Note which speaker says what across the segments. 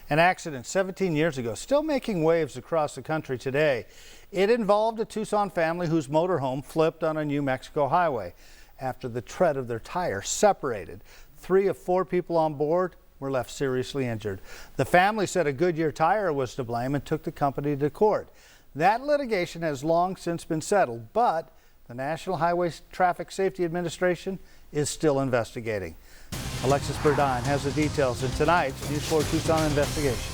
Speaker 1: An accident 17 years ago, still making waves across the country today. It involved a Tucson family whose motorhome flipped on a New Mexico highway after the tread of their tire separated. 3 of 4 people on board were left seriously injured. The family said a Goodyear tire was to blame and took the company to court. That litigation has long since been settled, but the National Highway Traffic Safety Administration is still investigating. Alexis Burdine has the details in tonight's News 4 Tucson investigation.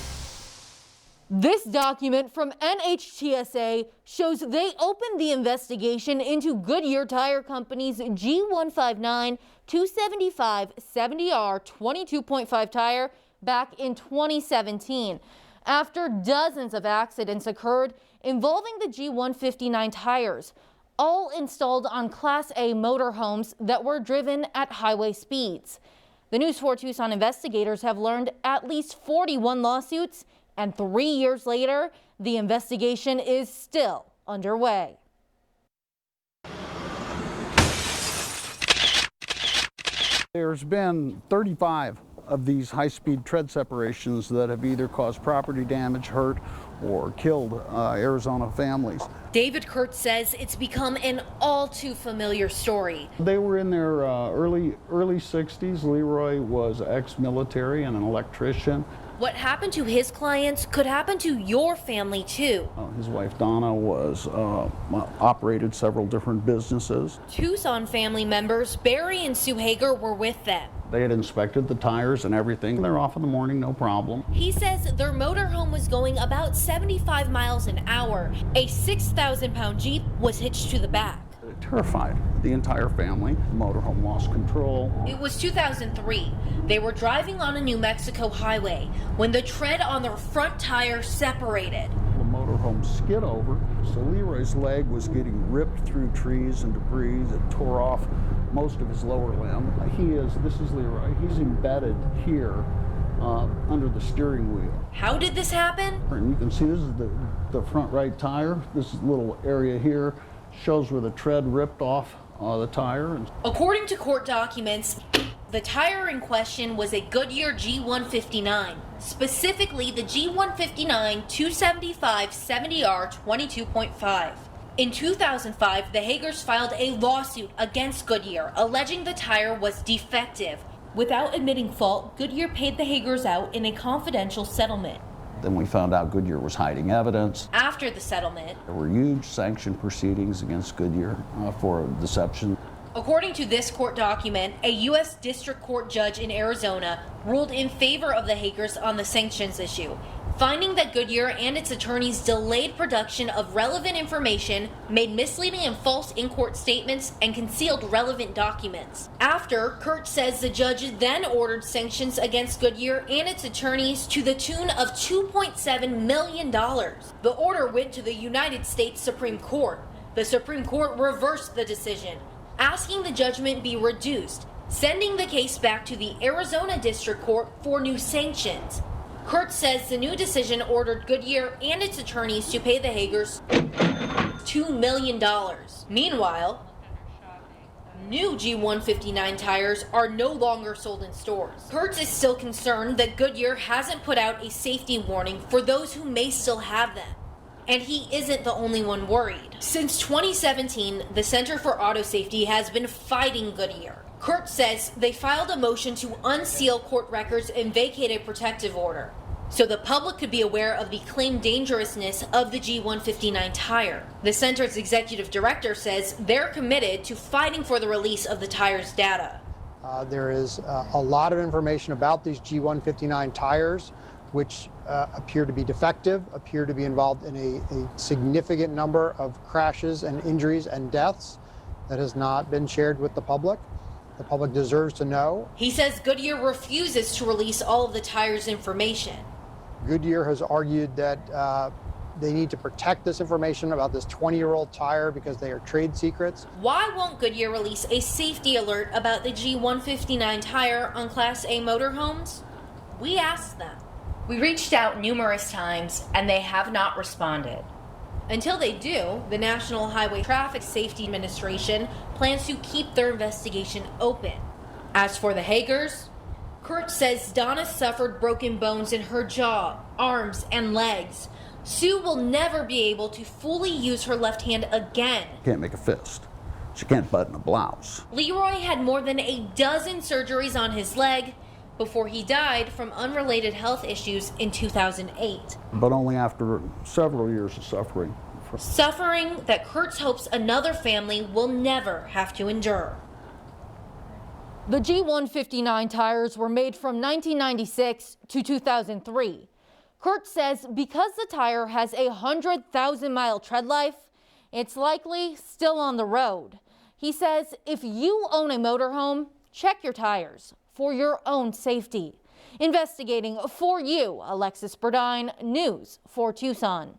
Speaker 2: This document from NHTSA shows they opened the investigation into Goodyear Tire Company's G159 275 70R 22.5 tire back in 2017, after dozens of accidents occurred involving the G159 tires, all installed on Class A motorhomes that were driven at highway speeds. The News 4 Tucson investigators have learned at least 41 lawsuits, and 3 years later, the investigation is still underway.
Speaker 3: There's been 35 of these high-speed tread separations that have either caused property damage, hurt, or killed Arizona families.
Speaker 2: David Kurtz says it's become an all too familiar story.
Speaker 3: They were in their early 60s. Leroy was ex-military and an electrician.
Speaker 2: What happened to his clients could happen to your family too.
Speaker 3: His wife Donna was operated several different businesses.
Speaker 2: Tucson family members Barry and Sue Hager were with them.
Speaker 3: They had inspected the tires and everything. They're off in the morning, no problem.
Speaker 2: He says their motorhome was going about 75 miles an hour. A 6,000-pound Jeep was hitched to the back.
Speaker 3: It terrified the entire family. The motorhome lost control.
Speaker 2: It was 2003. They were driving on a New Mexico highway when the tread on their front tire separated.
Speaker 3: The motorhome skid over, so Leroy's leg was getting ripped through trees and debris that tore off most of his lower limb. This is Leroy. He's embedded here under the steering wheel.
Speaker 2: How did this happen?
Speaker 3: And you can see this is the front right tire. This little area here shows where the tread ripped off the tire.
Speaker 2: According to court documents, the tire in question was a Goodyear G159, specifically the G159 275 70R 22.5. In 2005, the Hagers filed a lawsuit against Goodyear, alleging the tire was defective. Without admitting fault, Goodyear paid the Hagers out in a confidential settlement.
Speaker 3: Then we found out Goodyear was hiding evidence.
Speaker 2: After the settlement,
Speaker 3: there were huge sanction proceedings against Goodyear for deception.
Speaker 2: According to this court document, a U.S. District Court judge in Arizona ruled in favor of the Hagers on the sanctions issue, finding that Goodyear and its attorneys delayed production of relevant information, made misleading and false in-court statements, and concealed relevant documents. After, Kurt says the judge then ordered sanctions against Goodyear and its attorneys to the tune of $2.7 million. The order went to the United States Supreme Court. The Supreme Court reversed the decision, asking the judgment be reduced, sending the case back to the Arizona District Court for new sanctions. Kurt says the new decision ordered Goodyear and its attorneys to pay the Hagers $2 million. Meanwhile, new G159 tires are no longer sold in stores. Kurt is still concerned that Goodyear hasn't put out a safety warning for those who may still have them. And he isn't the only one worried. Since 2017, the Center for Auto Safety has been fighting Goodyear. Kurt says they filed a motion to unseal court records and vacate a protective order, so the public could be aware of the claimed dangerousness of the G159 tire. The center's executive director says they're committed to fighting for the release of the tire's data.
Speaker 4: There is a lot of information about these G159 tires, which appear to be defective, appear to be involved in a significant number of crashes and injuries and deaths that has not been shared with the public. The public deserves to know.
Speaker 2: He says Goodyear refuses to release all of the tire's information.
Speaker 4: Goodyear has argued that they need to protect this information about this 20-year-old tire because they are trade secrets.
Speaker 2: Why won't Goodyear release a safety alert about the G159 tire on Class A motorhomes? We asked them. We reached out numerous times and they have not responded. Until they do, the National Highway Traffic Safety Administration plans to keep their investigation open. As for the Hagers, Kurt says Donna suffered broken bones in her jaw, arms, and legs. Sue will never be able to fully use her left hand again.
Speaker 3: Can't make a fist. She can't button a blouse.
Speaker 2: Leroy had more than a dozen surgeries on his leg before he died from unrelated health issues in 2008.
Speaker 3: But only after several years of suffering.
Speaker 2: Suffering that Kurtz hopes another family will never have to endure.
Speaker 5: The G159 tires were made from 1996 to 2003. Kurt says because the tire has a 100,000-mile tread life, it's likely still on the road. He says if you own a motorhome, check your tires for your own safety. Investigating for you, Alexis Burdine, News 4 Tucson.